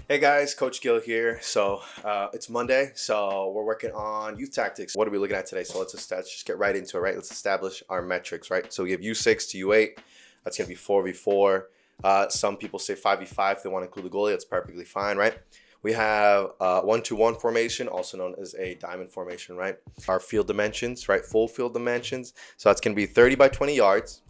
Hey guys, Coach Gill here. It's Monday, so we're working on youth tactics. What are we looking at today? So let's just get right into it, right? Let's establish our metrics, right? So we have U6 to U8. That's gonna be 4v4. Some people say 5v5 if they want to include the goalie. That's perfectly fine, right? We have 1-2-1 formation, also known as a diamond formation, right? Our field dimensions, right? Full field dimensions. So that's gonna be 30 by 20 yards.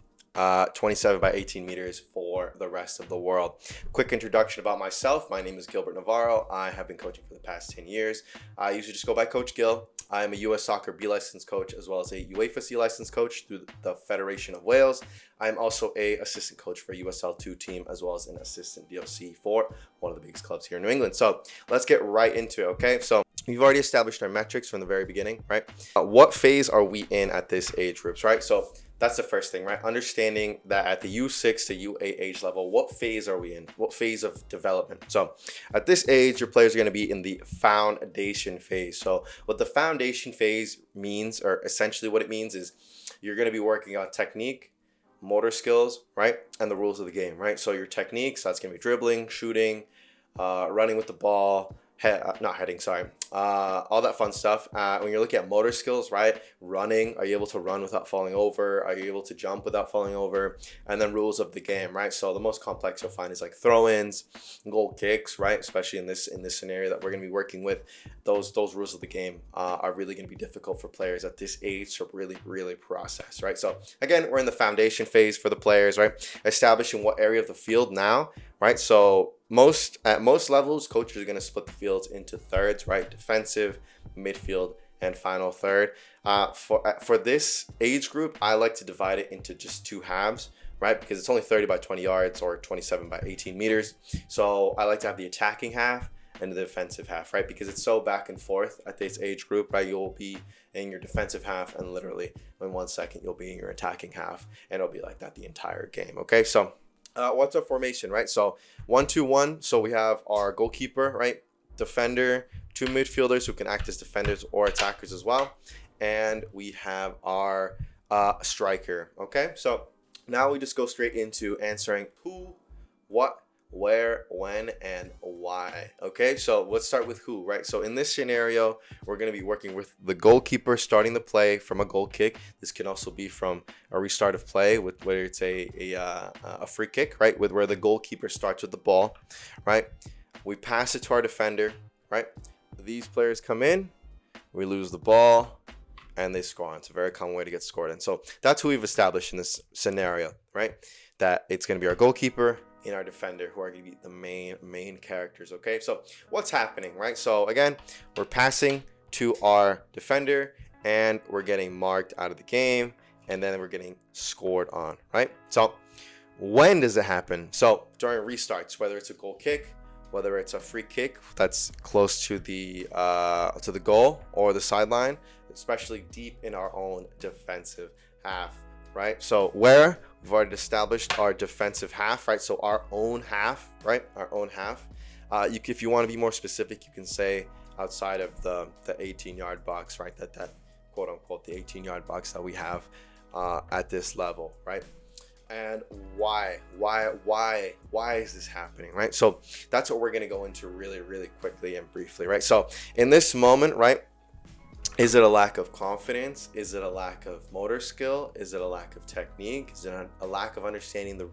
27 by 18 meters for the rest of the world. Quick introduction about myself. My name is Gilbert Navarro. I have been coaching for the past 10 years. I usually just go by Coach Gill. I am a U.S. Soccer B licensed coach as well as a UEFA C licensed coach through the Federation of Wales. I am also a assistant coach for USL2 team as well as an assistant DOC for one of the biggest clubs here in New England. So let's get right into it, okay? So we've already established our metrics from the very beginning, right? What phase are we in at this age groups, right? So that's the first thing, right? Understanding that at the U6 to U8 age level, what phase are we in? What phase of development? So at this age, your players are going to be in the foundation phase. So what the foundation phase means, or essentially what it means, is you're going to be working on technique, motor skills, right? And the rules of the game, right? So your techniques, that's going to be dribbling, shooting, running with the ball, not heading, sorry, all that fun stuff. When you're looking at motor skills, right? Running, are you able to run without falling over? Are you able to jump without falling over? And then rules of the game, right? So the most complex you'll find is like throw-ins, goal kicks, right? Especially in this scenario that we're going to be working with. Those rules of the game are really going to be difficult for players at this age to really process, right? So again, we're in the foundation phase for the players, right? Establishing what area of the field now, right? So at most levels, coaches are going to split the fields into thirds, right? Defensive, midfield, and final third. For this age group, I like to divide it into just two halves, right? Because it's only 30 by 20 yards or 27 by 18 meters. So I like to have the attacking half and the defensive half, right? Because it's so back and forth at this age group, right? You'll be in your defensive half and literally in 1 second, you'll be in your attacking half, and it'll be like that the entire game, okay? So what's our formation, right? So 1-2-1. So we have our goalkeeper, right? Defender, two midfielders who can act as defenders or attackers as well. And we have our striker, okay? So now we just go straight into answering who, what, where, when, and why. Okay, so let's start with who, right? So in this scenario, we're going to be working with the goalkeeper starting the play from a goal kick. This can also be from a restart of play, with whether it's a free kick, right? With where the goalkeeper starts with the ball, right? We pass it to our defender, right? These players come in, we lose the ball, and they score on. It's a very common way to get scored in. So that's who we've established in this scenario, right? That it's going to be our goalkeeper and our defender, who are going to be the main characters, okay? So what's happening, right? So again, we're passing to our defender and we're getting marked out of the game, and then we're getting scored on, right? So when does it happen? So during restarts, whether it's a goal kick, whether it's a free kick that's close to the goal or the sideline, especially deep in our own defensive half, right? So where we've already established our defensive half, right? So our own half, right? Our own half. If you want to be more specific, you can say outside of the 18-yard box, right? That quote unquote the 18-yard box that we have at this level, right? And why is this happening, right? So that's what we're going to go into really quickly and briefly, right? So in this moment, right, is it a lack of confidence? Is it a lack of motor skill? Is it a lack of technique? Is it a lack of understanding the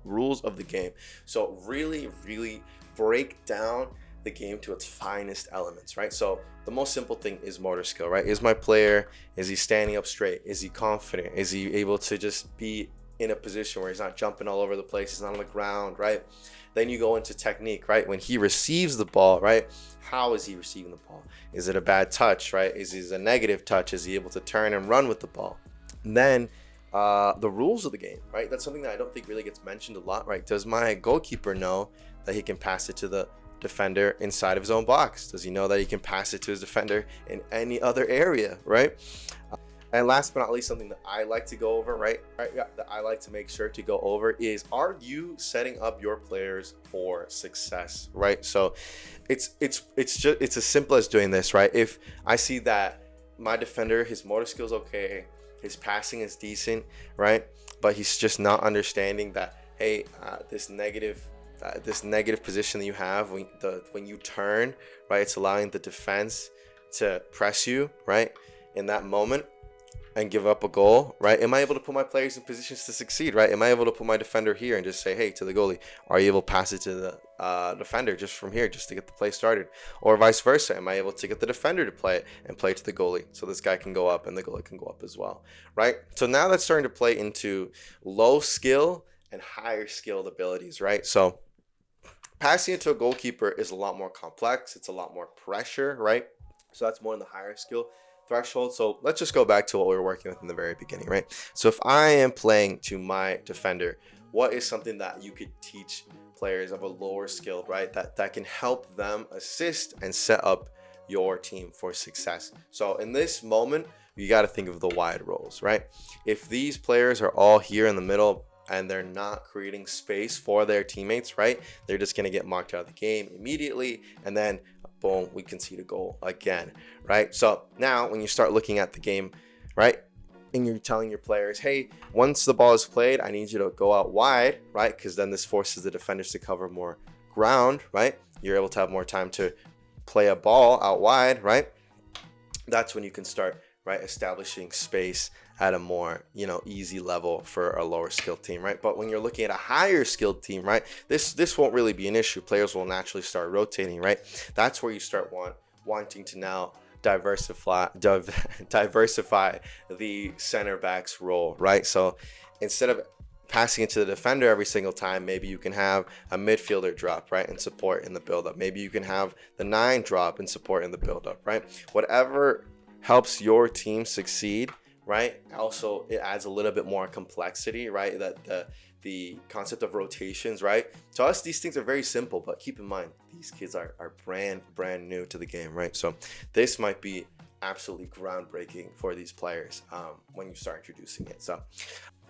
rules of the game? So really break down the game to its finest elements, right? So the most simple thing is motor skill, right? Is my player, is he standing up straight? Is he confident? Is he able to just be in a position where he's not jumping all over the place, he's not on the ground, right? Then you go into technique, right? When he receives the ball, right? How is he receiving the ball? Is it a bad touch, right? Is it a negative touch? Is he able to turn and run with the ball? And then the rules of the game, right? That's something that I don't think really gets mentioned a lot, right? Does my goalkeeper know that he can pass it to the defender inside of his own box? Does he know that he can pass it to his defender in any other area, right? And last but not least, something that I like to go over, right? That I like to make sure to go over is, are you setting up your players for success, right? So it's as simple as doing this, right? If I see that my defender, his motor skills okay, his passing is decent, right? But he's just not understanding that, hey, this negative this negative position that you have when you turn, right? It's allowing the defense to press you, right, in that moment and give up a goal, right? Am I able to put my players in positions to succeed, right? Am I able to put my defender here and just say, hey, to the goalie, are you able to pass it to the defender just from here, just to get the play started? Or vice versa, am I able to get the defender to play it and play to the goalie so this guy can go up and the goalie can go up as well, right? So now that's starting to play into low skill and higher skilled abilities, right? So passing it to a goalkeeper is a lot more complex. It's a lot more pressure, right? So that's more in the higher skill threshold. So let's just go back to what we were working with in the very beginning, right? So if I am playing to my defender, what is something that you could teach players of a lower skill, right? That can help them assist and set up your team for success. So in this moment, you got to think of the wide roles, right? If these players are all here in the middle and they're not creating space for their teammates, right? They're just going to get marked out of the game immediately, and then boom, we concede a goal again, right? So now when you start looking at the game, right, and you're telling your players, hey, once the ball is played, I need you to go out wide, right? Because then this forces the defenders to cover more ground, right? You're able to have more time to play a ball out wide, right? That's when you can start, right, establishing space at a more, easy level for a lower skilled team, right? But when you're looking at a higher skilled team, right, this won't really be an issue. Players will naturally start rotating, right? That's where you start wanting to now diversify the center back's role, right? So instead of passing it to the defender every single time, maybe you can have a midfielder drop, right, and support in the build-up. Maybe you can have the 9 drop and support in the build-up, right? Whatever helps your team succeed, right? Also, it adds a little bit more complexity, right? That the concept of rotations, right? To us, these things are very simple, but keep in mind, these kids are brand new to the game, right? So this might be absolutely groundbreaking for these players when you start introducing it. So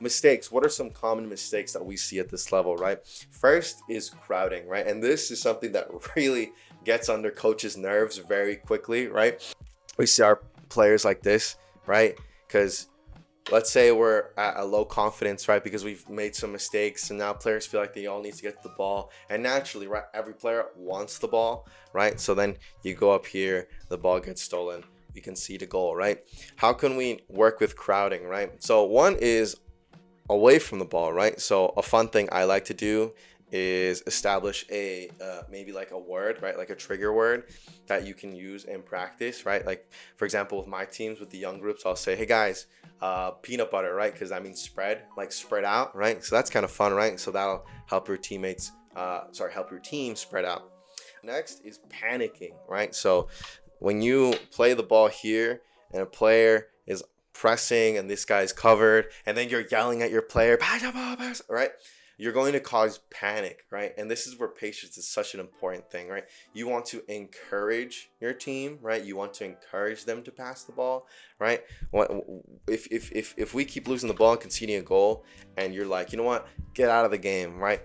mistakes, what are some common mistakes that we see at this level, right? First is crowding, right? And this is something that really gets under coaches' nerves very quickly, right? We see our players like this, right? Because let's say we're at a low confidence, right? Because we've made some mistakes and now players feel like they all need to get the ball. And naturally, right, every player wants the ball, right? So then you go up here, the ball gets stolen, we concede a goal, right? How can we work with crowding, right? So one is away from the ball, right? So a fun thing I like to do is establish a maybe like a word, right, like a trigger word that you can use in practice, right? Like for example, with my teams, with the young groups, I'll say, hey guys, peanut butter, right? Because I mean spread, like spread out, right? So that's kind of fun, right? So that'll help your teammates help your team spread out. Next is panicking, right? So when you play the ball here and a player is pressing and this guy's covered and then you're yelling at your player, pass the ball, pass, right? You're going to cause panic, right? And this is where patience is such an important thing, right? You want to encourage your team, right? You want to encourage them to pass the ball, right? If we keep losing the ball and conceding a goal and you're like, you know what, get out of the game, right?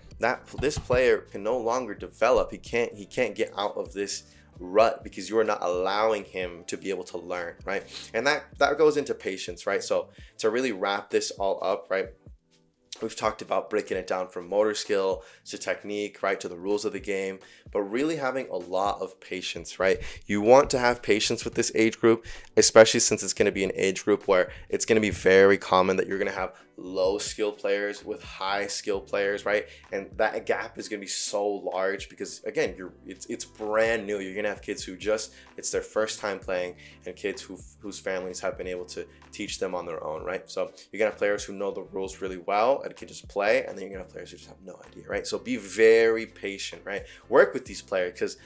This player can no longer develop. He can't get out of this rut because you are not allowing him to be able to learn, right? And that goes into patience, right? So to really wrap this all up, right, we've talked about breaking it down from motor skill to technique, right, to the rules of the game, but really having a lot of patience, right? You want to have patience with this age group, especially since it's going to be an age group where it's going to be very common that you're going to have low skill players with high skill players, right? And that gap is going to be so large because again, it's brand new. You're going to have kids who it's their first time playing and kids whose families have been able to teach them on their own, right? So you're going to have players who know the rules really well and can just play, and then you're going to have players who just have no idea, right? So be very patient, right? Work with these players because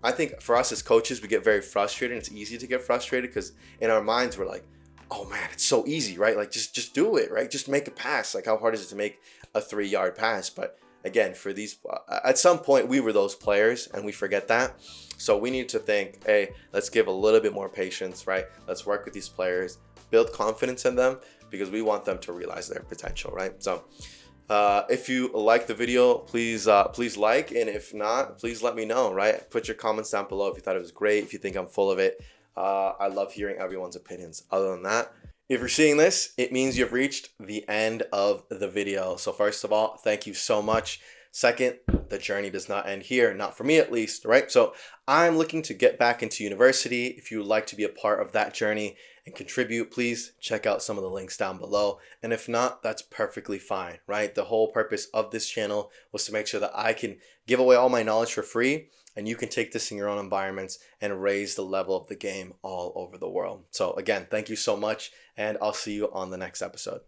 I think for us as coaches, we get very frustrated, and it's easy to get frustrated because in our minds we're like, oh man, it's so easy, right? Like just do it, right? Just make a pass. Like how hard is it to make a 3-yard pass? But again, for these, at some point we were those players and we forget that. So we need to think, hey, let's give a little bit more patience, right? Let's work with these players, build confidence in them because we want them to realize their potential, right? So if you like the video, please like, and if not, please let me know, right? Put your comments down below if you thought it was great, if you think I'm full of it. I love hearing everyone's opinions. Other than that, if you're seeing this, it means you've reached the end of the video. So first of all, thank you so much. Second, the journey does not end here, not for me at least, right? So I'm looking to get back into university. If you would like to be a part of that journey and contribute, please check out some of the links down below. And if not, that's perfectly fine, right? The whole purpose of this channel was to make sure that I can give away all my knowledge for free, and you can take this in your own environments and raise the level of the game all over the world. So again, thank you so much, and I'll see you on the next episode.